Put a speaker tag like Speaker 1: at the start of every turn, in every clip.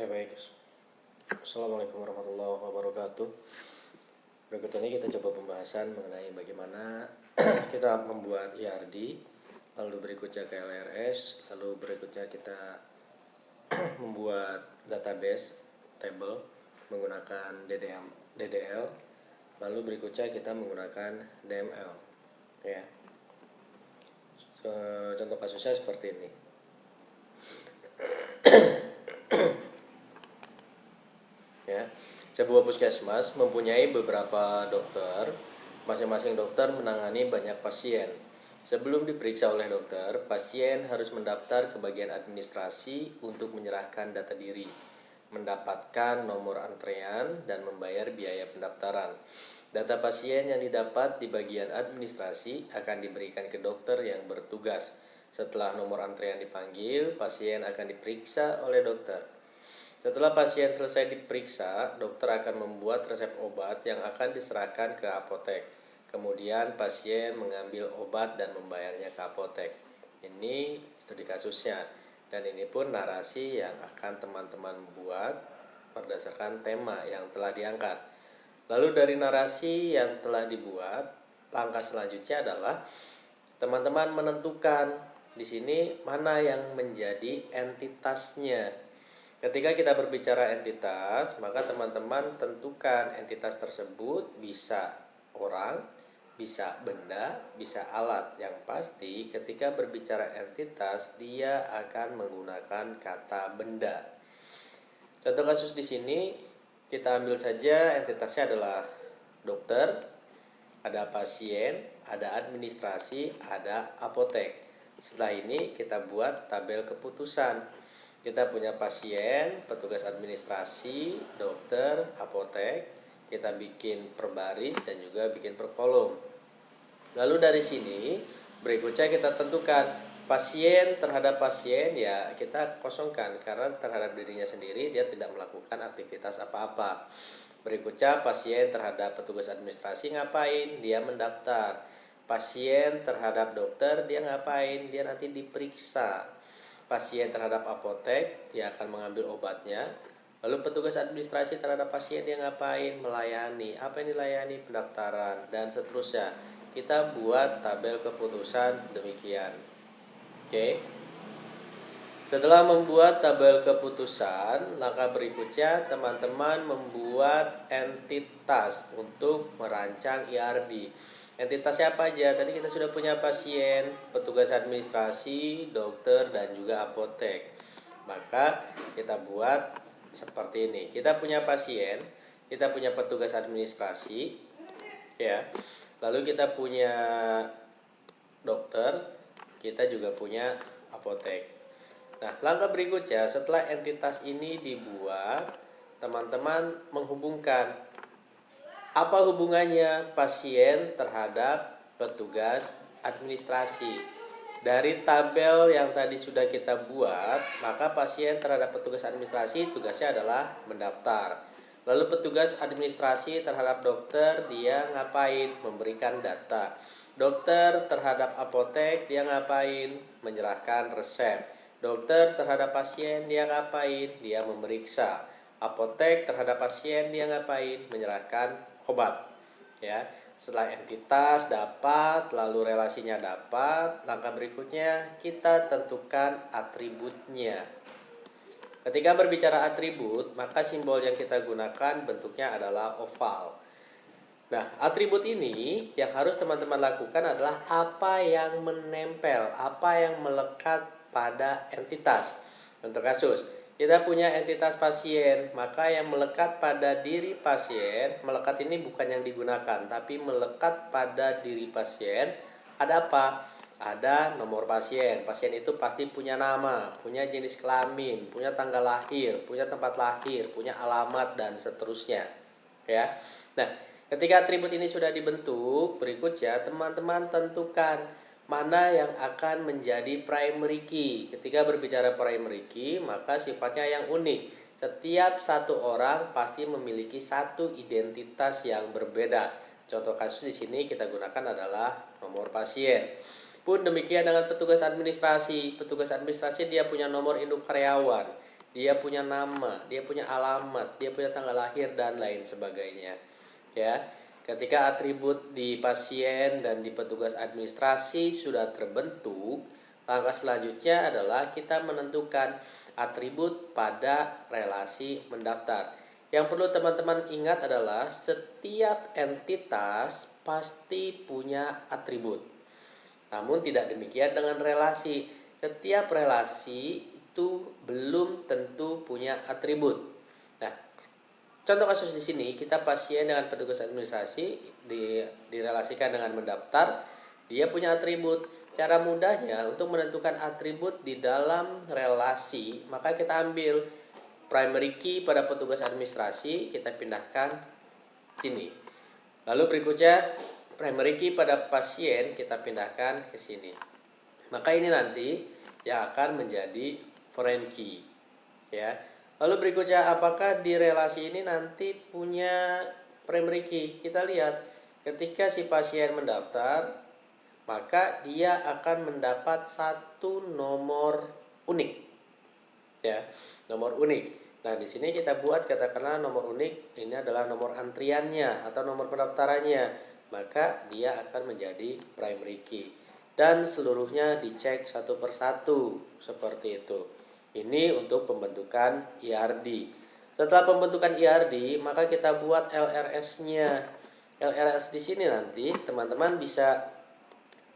Speaker 1: Ya baik, Assalamualaikum warahmatullahi wabarakatuh. Berikut ini kita coba pembahasan mengenai bagaimana kita membuat IRD, lalu berikutnya KLRS, lalu berikutnya kita membuat database table menggunakan DDL, lalu berikutnya kita menggunakan DML. Ya, contoh kasusnya seperti ini. Ya, sebuah puskesmas mempunyai beberapa dokter. Masing-masing dokter menangani banyak pasien. Sebelum diperiksa oleh dokter, pasien harus mendaftar ke bagian administrasi untuk menyerahkan data diri, mendapatkan nomor antrean, dan membayar biaya pendaftaran. Data pasien yang didapat di bagian administrasi akan diberikan ke dokter yang bertugas. Setelah nomor antrean dipanggil, pasien akan diperiksa oleh dokter. Setelah pasien selesai diperiksa, dokter akan membuat resep obat yang akan diserahkan ke apotek. Kemudian pasien mengambil obat dan membayarnya ke apotek. Ini studi kasusnya, dan ini pun narasi yang akan teman-teman buat berdasarkan tema yang telah diangkat. Lalu dari narasi yang telah dibuat, langkah selanjutnya adalah teman-teman menentukan di sini mana yang menjadi entitasnya. Ketika kita berbicara entitas, maka teman-teman tentukan entitas tersebut bisa orang, bisa benda, bisa alat. Yang pasti ketika berbicara entitas, dia akan menggunakan kata benda. Contoh kasus di sini kita ambil saja entitasnya adalah dokter, ada pasien, ada administrasi, ada apotek. Setelah ini kita buat tabel keputusan. Kita punya pasien, petugas administrasi, dokter, apotek. Kita bikin per baris dan juga bikin per kolom. Lalu dari sini berikutnya kita tentukan pasien terhadap pasien, ya kita kosongkan karena terhadap dirinya sendiri dia tidak melakukan aktivitas apa-apa. Berikutnya pasien terhadap petugas administrasi ngapain? Dia mendaftar. Pasien terhadap dokter dia ngapain? Dia nanti diperiksa. Pasien terhadap apotek dia akan mengambil obatnya. Lalu petugas administrasi terhadap pasien dia ngapain? Melayani. Apa yang dilayani? Pendaftaran dan seterusnya. Kita buat tabel keputusan demikian. Oke. Setelah membuat tabel keputusan, langkah berikutnya teman-teman membuat entitas untuk merancang IRD. Entitas siapa aja? Tadi kita sudah punya pasien, petugas administrasi, dokter, dan juga apotek. Maka kita buat seperti ini. Kita punya pasien, kita punya petugas administrasi, ya. Lalu kita punya dokter, kita juga punya apotek. Nah, langkah berikutnya setelah entitas ini dibuat, teman-teman menghubungkan apa hubungannya pasien terhadap petugas administrasi. Dari tabel yang tadi sudah kita buat, maka pasien terhadap petugas administrasi tugasnya adalah mendaftar. Lalu petugas administrasi terhadap dokter dia ngapain? Memberikan data. Dokter terhadap apotek dia ngapain? Menyerahkan resep. Dokter terhadap pasien dia ngapain? Dia memeriksa. Apotek terhadap pasien dia ngapain? Menyerahkan obat. Ya, setelah entitas dapat, lalu relasinya dapat, langkah berikutnya kita tentukan atributnya. Ketika berbicara atribut, maka simbol yang kita gunakan bentuknya adalah oval. Nah, atribut ini yang harus teman-teman lakukan adalah apa yang menempel, apa yang melekat pada entitas. Untuk kasus, kita punya entitas pasien, maka yang melekat pada diri pasien, melekat ini bukan yang digunakan, tapi melekat pada diri pasien, ada apa? Ada nomor pasien. Pasien itu pasti punya nama, punya jenis kelamin, punya tanggal lahir, punya tempat lahir, punya alamat, dan seterusnya. Ya. Nah, ketika atribut ini sudah dibentuk, berikutnya teman-teman tentukan mana yang akan menjadi primary key. Ketika berbicara primary key, maka sifatnya yang unik. Setiap satu orang pasti memiliki satu identitas yang berbeda. Contoh kasus di sini kita gunakan adalah nomor pasien. Pun demikian dengan petugas administrasi. Petugas administrasi dia punya nomor induk karyawan. dia punya nama, dia punya alamat, dia punya tanggal lahir dan lain sebagainya. Ya. Ketika atribut di pasien dan di petugas administrasi sudah terbentuk, langkah selanjutnya adalah kita menentukan atribut pada relasi mendaftar. Yang perlu teman-teman ingat adalah setiap entitas pasti punya atribut. Namun tidak demikian dengan relasi. Setiap relasi itu belum tentu punya atribut. Nah, contoh kasus di sini, kita pasien dengan petugas administrasi direlasikan dengan mendaftar, dia punya atribut. Cara mudahnya untuk menentukan atribut di dalam relasi, maka kita ambil primary key pada petugas administrasi, kita pindahkan sini. Lalu berikutnya primary key pada pasien kita pindahkan ke sini. Maka ini nanti yang akan menjadi foreign key. Ya. Lalu berikutnya, apakah di relasi ini nanti punya primary key? Kita lihat ketika si pasien mendaftar, maka dia akan mendapat satu nomor unik. Ya, nomor unik. Nah, di sini kita buat katakanlah nomor unik ini adalah nomor antriannya atau nomor pendaftarannya, maka dia akan menjadi primary key. Dan seluruhnya dicek satu persatu seperti itu. Ini untuk pembentukan IRD. Setelah pembentukan IRD, maka kita buat LRS-nya. LRS di sini nanti teman-teman bisa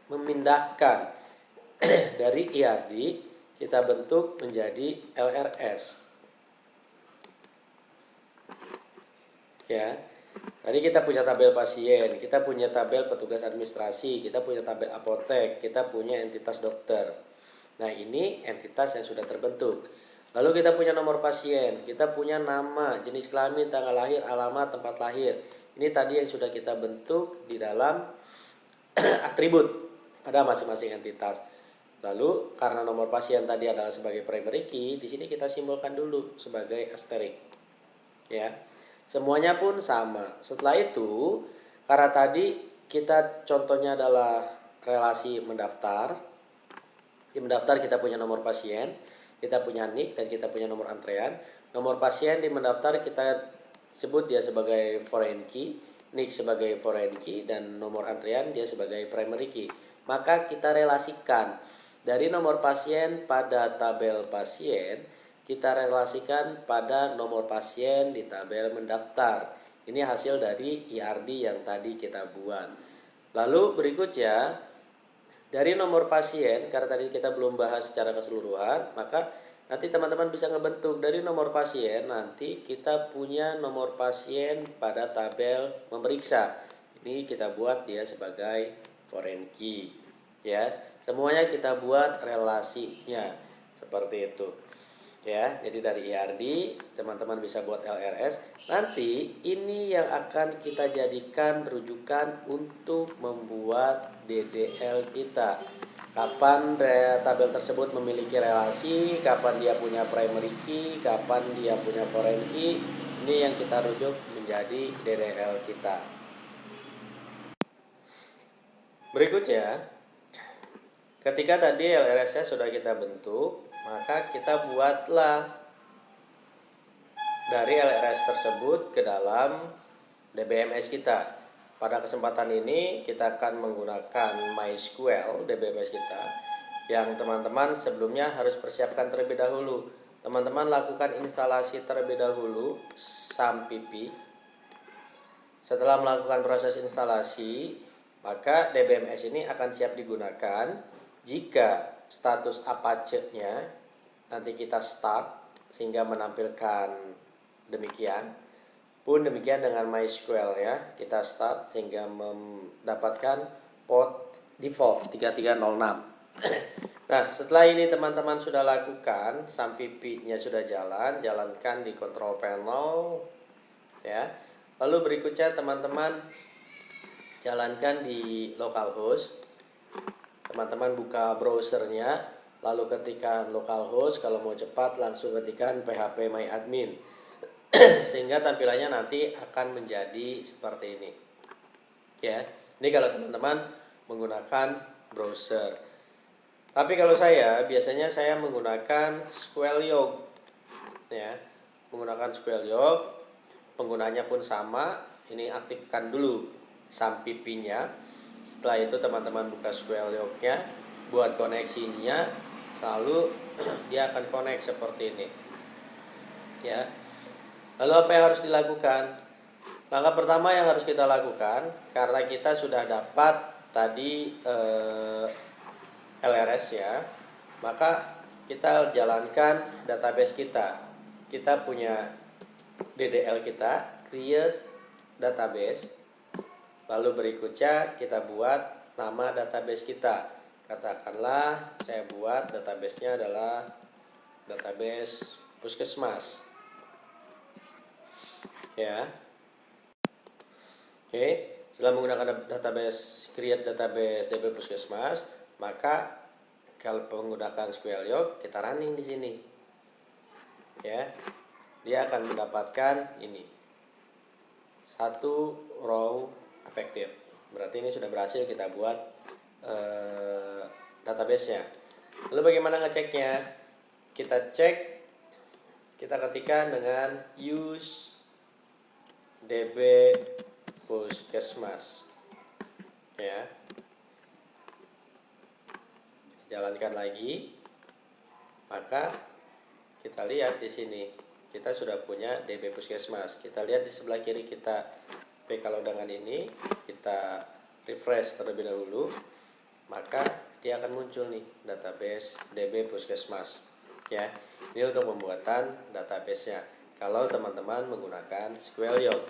Speaker 1: memindahkan dari IRD, kita bentuk menjadi LRS. Ya. Tadi kita punya tabel pasien, kita punya tabel petugas administrasi, kita punya tabel apotek, kita punya entitas dokter. Nah, ini entitas yang sudah terbentuk. Lalu kita punya nomor pasien, kita punya nama, jenis kelamin, tanggal lahir, alamat, tempat lahir. Ini tadi yang sudah kita bentuk di dalam atribut pada masing-masing entitas. Lalu karena nomor pasien tadi adalah sebagai primary key, di sini kita simbolkan dulu sebagai asterisk. Ya. Semuanya pun sama. Setelah itu, karena tadi kita contohnya adalah relasi mendaftar. Di mendaftar kita punya nomor pasien, kita punya NIK, dan kita punya nomor antrean. Nomor pasien di mendaftar kita sebut dia sebagai foreign key, NIK sebagai foreign key, dan nomor antrean dia sebagai primary key. Maka kita relasikan dari nomor pasien pada tabel pasien, kita relasikan pada nomor pasien di tabel mendaftar. Ini hasil dari IRD yang tadi kita buat. Lalu berikutnya, dari nomor pasien, karena tadi kita belum bahas secara keseluruhan, maka nanti teman-teman bisa ngebentuk dari nomor pasien. Nanti kita punya nomor pasien pada tabel memeriksa. Ini kita buat dia sebagai foreign key. Ya, semuanya kita buat relasinya seperti itu. Ya, jadi dari IRD teman-teman bisa buat LRS. Nanti ini yang akan kita jadikan rujukan untuk membuat DDL kita. Kapan tabel tersebut memiliki relasi, kapan dia punya primary key, kapan dia punya foreign key. Ini yang kita rujuk menjadi DDL kita. Berikutnya, ketika tadi LRS-nya sudah kita bentuk, maka kita buatlah dari LRS tersebut ke dalam DBMS kita. Pada kesempatan ini kita akan menggunakan MySQL DBMS kita, yang teman-teman sebelumnya harus persiapkan terlebih dahulu. Teman-teman lakukan instalasi terlebih dahulu SAMPP. Setelah melakukan proses instalasi, maka DBMS ini akan siap digunakan jika status Apache-nya nanti kita start sehingga menampilkan demikian. Pun demikian dengan MySQL ya, kita start sehingga mendapatkan port default 3306. Nah, setelah ini teman-teman sudah lakukan, SAMPP-nya sudah jalankan di control panel ya. Lalu berikutnya teman-teman jalankan di localhost. Teman-teman buka browsernya, lalu ketikkan localhost. Kalau mau cepat langsung ketikkan phpMyAdmin sehingga tampilannya nanti akan menjadi seperti ini ya. Ini kalau teman-teman menggunakan browser. Tapi kalau saya biasanya menggunakan Squelog ya, menggunakan SQL Yoke, penggunanya pun sama. Ini aktifkan dulu SAMPP-nya. Setelah itu teman-teman buka SQL Yoke-nya, buat koneksinya, lalu dia akan connect seperti ini, ya. Lalu apa yang harus dilakukan? Langkah pertama yang harus kita lakukan, karena kita sudah dapat tadi LRS ya, maka kita jalankan database kita. Kita punya DDL kita, create database. Lalu berikutnya kita buat nama database kita. Katakanlah saya buat databasenya adalah database Puskesmas. Ya. Oke, setelah menggunakan database create database DB Puskesmas, maka kalau menggunakan SQL Yoke kita running di sini. Ya. Dia akan mendapatkan ini. Satu row efektif. Berarti ini sudah berhasil kita buat database-nya. Lalu bagaimana ngeceknya? Kita cek, kita ketikkan dengan use DB Puskesmas. Ya. Kita jalankan lagi. Maka kita lihat di sini. Kita sudah punya DB Puskesmas. Kita lihat di sebelah kiri kita. Tapi kalau dengan ini kita refresh terlebih dahulu, maka dia akan muncul nih database DB Puskesmas. Ya, ini untuk pembuatan database-nya. Kalau teman-teman menggunakan SQL Yoke.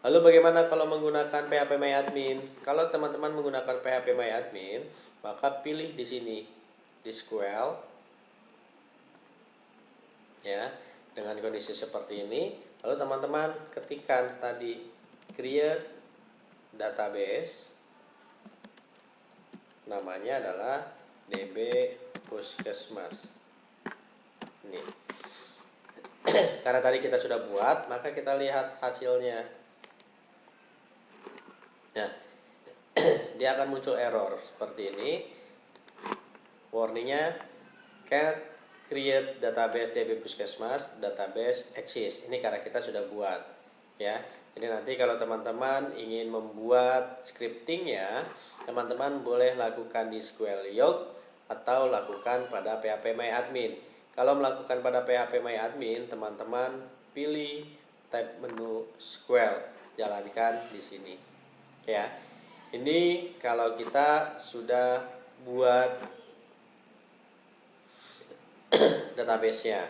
Speaker 1: Lalu bagaimana kalau menggunakan PHPMyAdmin? Kalau teman-teman menggunakan PHPMyAdmin, maka pilih di sini di SQL, ya. Dengan kondisi seperti ini, lalu teman-teman ketikkan tadi create database, namanya adalah DB Puskesmas. Ini. Karena tadi kita sudah buat, maka kita lihat hasilnya. Nah, dia akan muncul error seperti ini. Warningnya can't create database DB Puskesmas, database exist. Ini karena kita sudah buat, ya. Jadi nanti kalau teman-teman ingin membuat scriptingnya, teman-teman boleh lakukan di SQL Yoke atau lakukan pada PHPMyAdmin. Kalau melakukan pada PHPMyAdmin, teman-teman pilih tab menu SQL, jalankan di sini. Ya. Ini kalau kita sudah buat database-nya.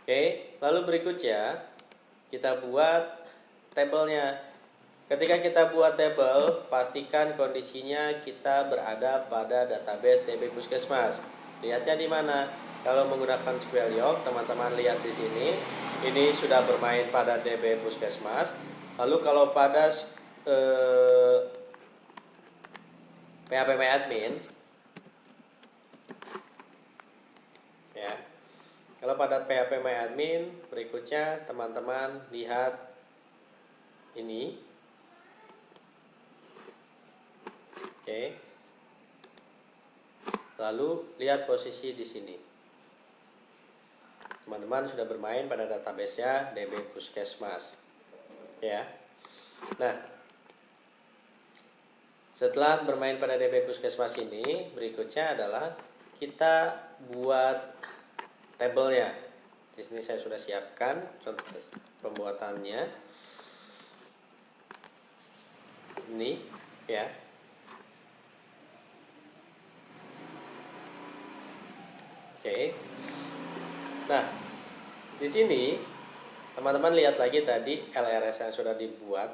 Speaker 1: Oke, lalu berikutnya kita buat tabelnya. Ketika kita buat tabel, pastikan kondisinya kita berada pada database DB Puskesmas. Lihatnya di mana? Kalau menggunakan SQL Yoke, teman-teman lihat di sini. Ini sudah bermain pada DB Puskesmas. Lalu kalau pada PHPMyAdmin, ya. Kalau pada PHPMyAdmin, berikutnya teman-teman lihat ini. Oke. Lalu lihat posisi di sini. Teman-teman sudah bermain pada database-nya DB Puskesmas. Ya. Nah, setelah bermain pada DB Puskesmas ini, berikutnya adalah kita buat tabelnya. Di sini saya sudah siapkan contoh pembuatannya. Ini, ya. Oke. Nah, di sini teman-teman lihat lagi tadi LRS yang sudah dibuat.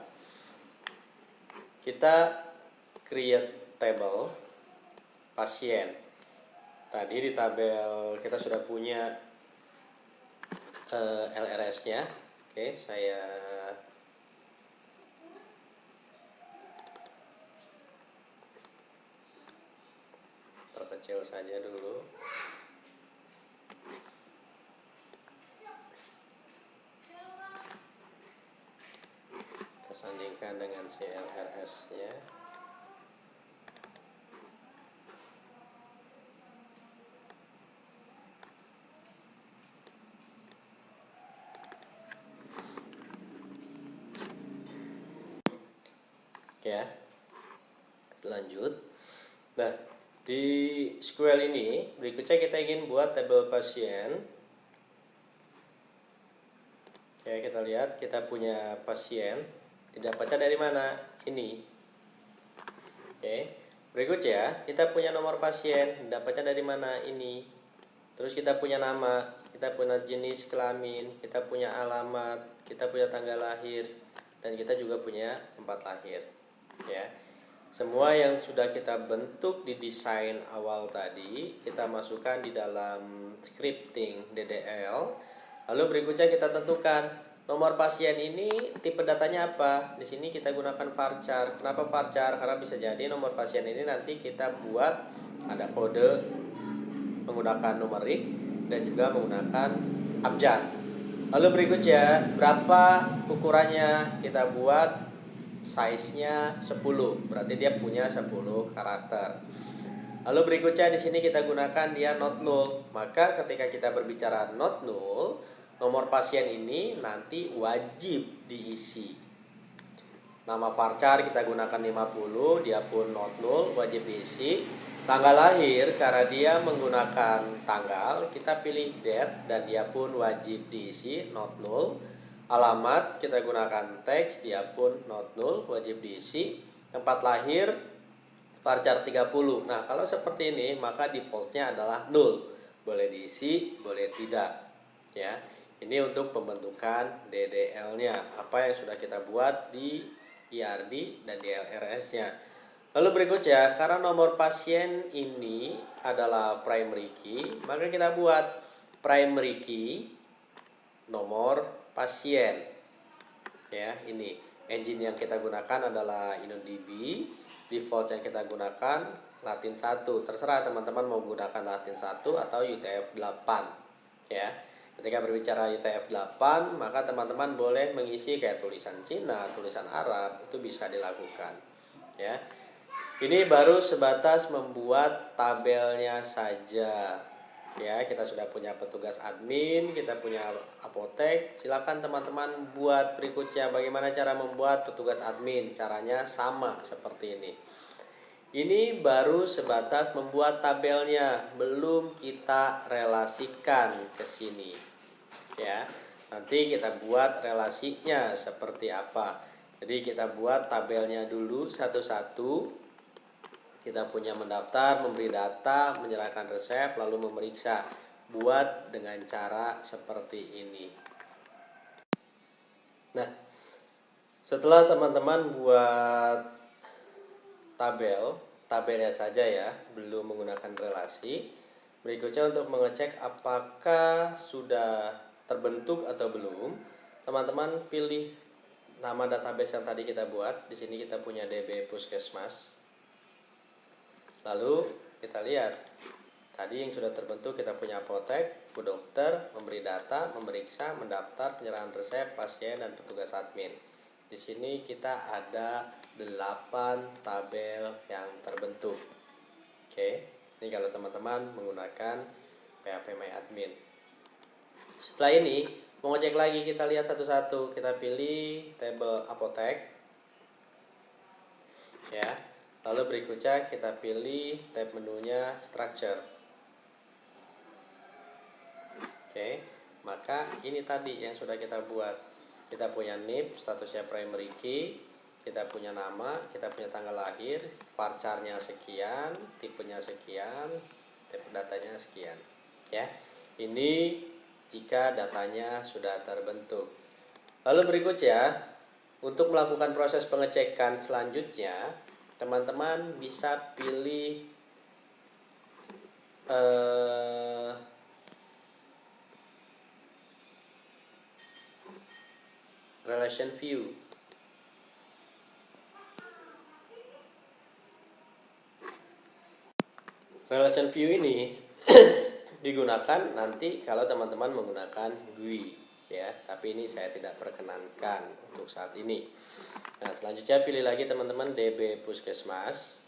Speaker 1: Kita create table pasien. Tadi di tabel kita sudah punya LRS-nya. Oke, saya perkecil saja dulu. Kita sandingkan dengan CLRS-nya. ya. Lanjut. Nah, di SQL ini berikutnya kita ingin buat tabel pasien. Ya, kita lihat kita punya pasien. Didapatnya dari mana? Ini. Oke. Berikutnya kita punya nomor pasien. Didapatnya dari mana? Ini. Terus kita punya nama, kita punya jenis kelamin, kita punya alamat, kita punya tanggal lahir, dan kita juga punya tempat lahir. Ya. Semua yang sudah kita bentuk di desain awal tadi, kita masukkan di dalam scripting DDL. Lalu berikutnya kita tentukan nomor pasien ini tipe datanya apa. Di sini kita gunakan varchar. Kenapa varchar? Karena bisa jadi nomor pasien ini nanti kita buat ada kode menggunakan numerik dan juga menggunakan abjad. Lalu berikutnya berapa ukurannya, kita buat size-nya 10, berarti dia punya 10 karakter. Lalu berikutnya di sini kita gunakan dia not null. Maka ketika kita berbicara not null, nomor pasien ini nanti wajib diisi. Nama varchar kita gunakan 50, dia pun not null, wajib diisi. Tanggal lahir karena dia menggunakan tanggal, kita pilih date dan dia pun wajib diisi, not null. Alamat kita gunakan teks, dia pun not null, wajib diisi. Tempat lahir varchar 30. Nah, kalau seperti ini maka defaultnya adalah null. Boleh diisi, boleh tidak. Ya. Ini untuk pembentukan DDL-nya. Apa yang sudah kita buat di IRD dan di LRS-nya. Lalu berikutnya, karena nomor pasien ini adalah primary key, maka kita buat primary key nomor pasien. Ya, ini engine yang kita gunakan adalah InnoDB. Default yang kita gunakan Latin 1. Terserah teman-teman mau gunakan Latin 1 atau UTF-8. Ya. Ketika berbicara UTF-8, maka teman-teman boleh mengisi kayak tulisan Cina, tulisan Arab, itu bisa dilakukan. Ya. Ini baru sebatas membuat tabelnya saja. Ya, kita sudah punya petugas admin, kita punya apotek. Silakan teman-teman buat berikutnya bagaimana cara membuat petugas admin. Caranya sama seperti ini. Ini baru sebatas membuat tabelnya, belum kita relasikan ke sini. Ya. Nanti kita buat relasinya seperti apa. Jadi kita buat tabelnya dulu satu-satu. Kita punya mendaftar, memberi data, menyerahkan resep, lalu memeriksa. Buat dengan cara seperti ini. Nah, setelah teman-teman buat tabelnya saja ya, belum menggunakan relasi. Berikutnya untuk mengecek apakah sudah terbentuk atau belum, teman-teman pilih nama database yang tadi kita buat. Di sini kita punya DB Puskesmas. Lalu kita lihat tadi yang sudah terbentuk, kita punya apotek, dokter, memberi data, memeriksa, mendaftar, penyerahan resep, pasien, dan petugas admin. Di sini kita ada 8 tabel yang terbentuk. Oke, ini kalau teman-teman menggunakan PHP My Admin. Setelah ini mau ngecek lagi, kita lihat satu-satu. Kita pilih tabel apotek. Ya. Lalu berikutnya kita pilih tab menunya structure. Oke, maka ini tadi yang sudah kita buat. Kita punya NIP, statusnya primary key, kita punya nama, kita punya tanggal lahir, varcharnya sekian, tipenya sekian, tipe datanya sekian. Ya, ini jika datanya sudah terbentuk. Lalu berikutnya, untuk melakukan proses pengecekan selanjutnya, teman-teman bisa pilih relation view. Relation view ini digunakan nanti kalau teman-teman menggunakan GUI ya, tapi ini saya tidak perkenankan untuk saat ini. Nah, selanjutnya pilih lagi teman-teman DB Puskesmas,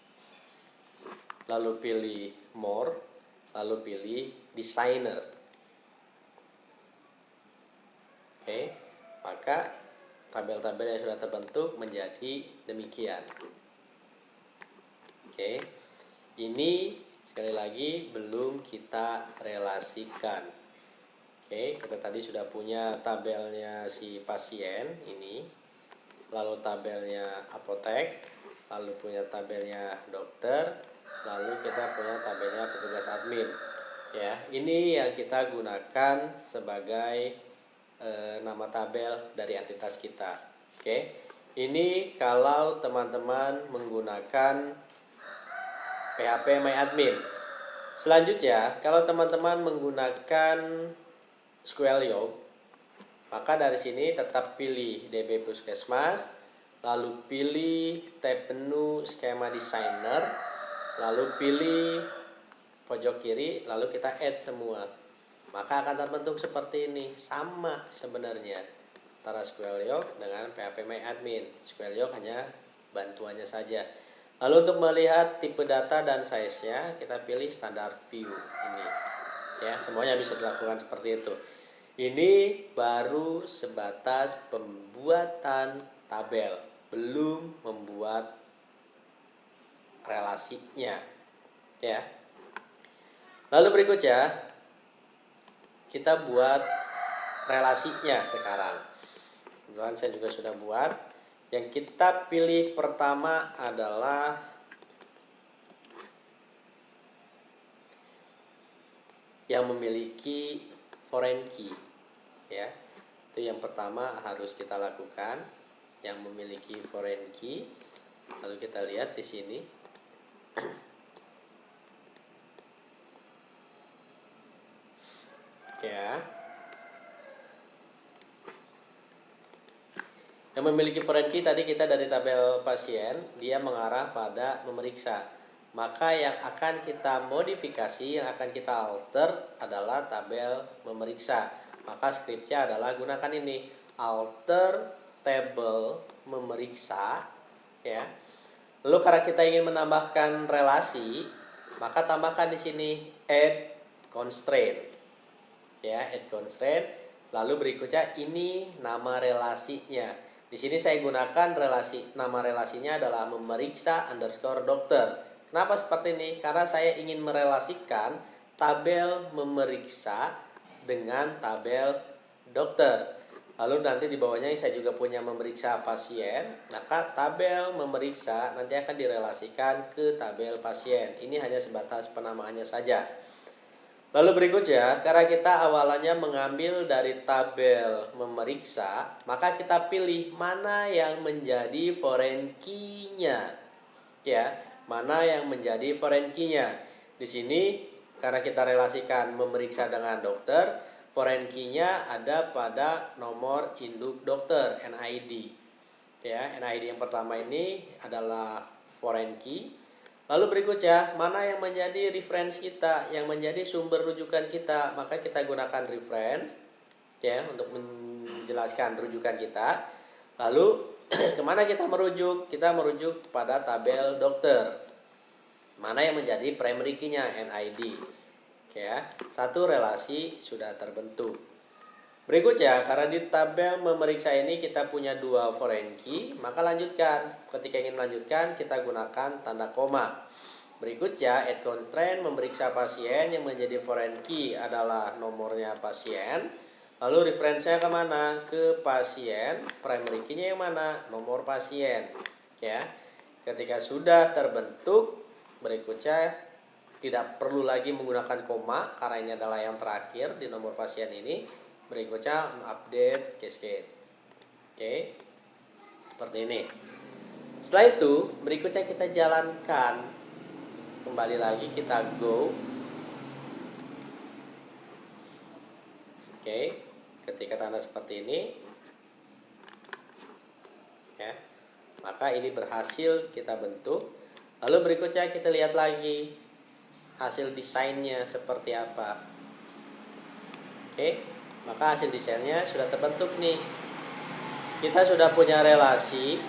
Speaker 1: lalu pilih More, lalu pilih Designer. Oke, maka tabel-tabel yang sudah terbentuk menjadi demikian. Oke. Ini sekali lagi belum kita relasikan. Oke, kita tadi sudah punya tabelnya si pasien ini, lalu tabelnya apotek, lalu punya tabelnya dokter, lalu kita punya tabelnya petugas admin. Ya, ini yang kita gunakan sebagai nama tabel dari entitas kita. Oke, ini kalau teman-teman menggunakan PHP MyAdmin. Selanjutnya, kalau teman-teman menggunakan SQL Yoke, maka dari sini tetap pilih DB Puskesmas, lalu pilih tab menu skema designer, lalu pilih pojok kiri, lalu kita add semua. Maka akan terbentuk seperti ini, sama sebenarnya antara SQL Yoke dengan PHP MyAdmin. SQL Yoke hanya bantuannya saja. Lalu untuk melihat tipe data dan size-nya, kita pilih standar view ini. Ya, semuanya bisa dilakukan seperti itu. Ini baru sebatas pembuatan tabel, belum membuat relasinya. Ya. Lalu berikutnya kita buat relasinya sekarang. Kebetulan saya juga sudah buat. Yang kita pilih pertama adalah yang memiliki foreign key, ya. Itu yang pertama harus kita lakukan, yang memiliki foreign key. Lalu kita lihat di sini. Ya. Yang memiliki foreign key tadi kita dari tabel pasien, dia mengarah pada memeriksa. Maka yang akan kita modifikasi, yang akan kita alter adalah tabel memeriksa. Maka scriptnya adalah gunakan ini, alter table memeriksa, ya. Lalu karena kita ingin menambahkan relasi, maka tambahkan di sini add constraint, ya, add constraint. Lalu berikutnya ini nama relasinya. Di sini saya gunakan nama relasinya adalah memeriksa underscore dokter. Kenapa seperti ini? Karena saya ingin merelasikan tabel memeriksa dengan tabel dokter. Lalu nanti di bawahnya saya juga punya memeriksa pasien. Maka tabel memeriksa nanti akan direlasikan ke tabel pasien. Ini hanya sebatas penamaannya saja. Lalu berikutnya, karena kita awalannya mengambil dari tabel memeriksa, maka kita pilih mana yang menjadi foreign key-nya. Ya, mana yang menjadi foreign key-nya. Di sini karena kita relasikan memeriksa dengan dokter, foreign key-nya ada pada nomor induk dokter, NID. Ya, NID yang pertama ini adalah foreign key. Lalu berikutnya, mana yang menjadi reference kita, yang menjadi sumber rujukan kita, maka kita gunakan reference, ya, untuk menjelaskan rujukan kita. Lalu kemana kita merujuk? Kita merujuk pada tabel dokter. Mana yang menjadi primary key-nya, NID. Ya, satu relasi sudah terbentuk. Berikutnya, karena di tabel memeriksa ini kita punya dua foreign key, maka lanjutkan. Ketika ingin melanjutkan, kita gunakan tanda koma. Berikutnya, add constraint memeriksa pasien yang menjadi foreign key adalah nomornya pasien. Lalu referensinya kemana? Ke pasien. Primary key-nya yang mana? Nomor pasien. Ya, ketika sudah terbentuk, berikutnya tidak perlu lagi menggunakan koma karena ini adalah yang terakhir di nomor pasien ini. Berikutnya update cascade. Oke. Seperti ini. Setelah itu, berikutnya kita jalankan. Kembali lagi kita go. Oke. Ketika tanda seperti ini, ya, maka ini berhasil kita bentuk. Lalu berikutnya kita lihat lagi hasil desainnya seperti apa. Oke. Maka hasil desainnya sudah terbentuk nih. Kita sudah punya relasi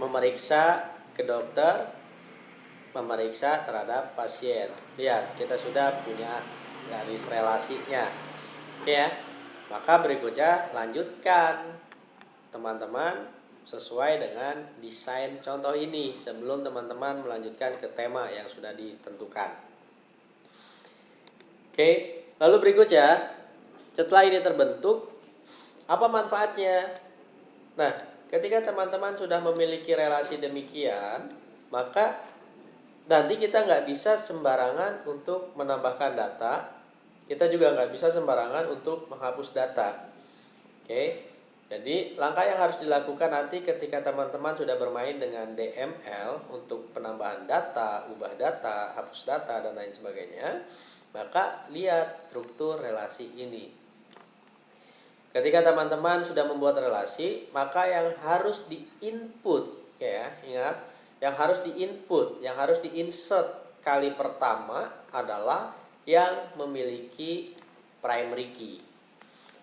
Speaker 1: memeriksa ke dokter, memeriksa terhadap pasien. Lihat, kita sudah punya garis relasinya. Ya. Maka berikutnya lanjutkan teman-teman sesuai dengan desain contoh ini sebelum teman-teman melanjutkan ke tema yang sudah ditentukan. Oke, lalu berikutnya setelah ini terbentuk, apa manfaatnya? Nah, ketika teman-teman sudah memiliki relasi demikian, maka nanti kita nggak bisa sembarangan untuk menambahkan data. Kita juga nggak bisa sembarangan untuk menghapus data. Oke, jadi langkah yang harus dilakukan nanti ketika teman-teman sudah bermain dengan DML untuk penambahan data, ubah data, hapus data, dan lain sebagainya, maka lihat struktur relasi ini. Ketika teman-teman sudah membuat relasi, maka yang harus di-input, ya, ingat, yang harus di-input, yang harus di-insert kali pertama adalah yang memiliki primary key.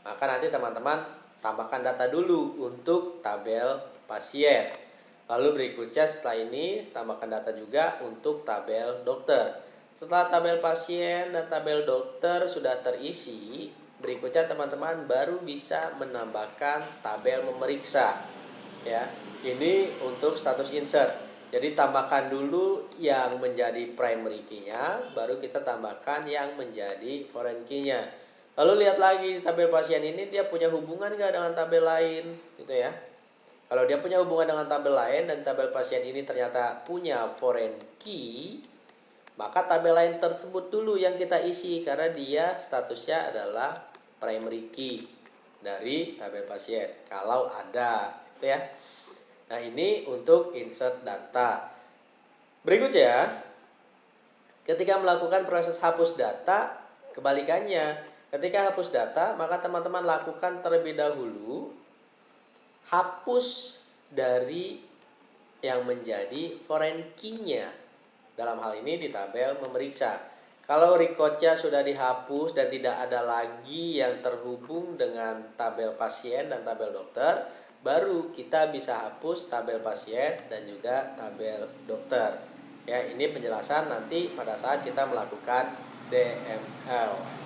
Speaker 1: Maka nanti teman-teman tambahkan data dulu untuk tabel pasien. Lalu berikutnya setelah ini tambahkan data juga untuk tabel dokter. Setelah tabel pasien dan tabel dokter sudah terisi, berikutnya teman-teman baru bisa menambahkan tabel memeriksa. Ya, ini untuk status insert. Jadi tambahkan dulu yang menjadi primary key-nya, baru kita tambahkan yang menjadi foreign key-nya. Lalu lihat lagi di tabel pasien ini dia punya hubungan nggak dengan tabel lain, gitu ya. Kalau dia punya hubungan dengan tabel lain dan tabel pasien ini ternyata punya foreign key, maka tabel lain tersebut dulu yang kita isi karena dia statusnya adalah primary key dari tabel pasien. Kalau ada, gitu ya. Nah, ini untuk insert data. Berikutnya, ketika melakukan proses hapus data, kebalikannya. Ketika hapus data, maka teman-teman lakukan terlebih dahulu hapus dari yang menjadi foreign key-nya. Dalam hal ini di tabel memeriksa. Kalau recordnya sudah dihapus dan tidak ada lagi yang terhubung dengan tabel pasien dan tabel dokter, baru kita bisa hapus tabel pasien dan juga tabel dokter. Ya, ini penjelasan nanti pada saat kita melakukan DML.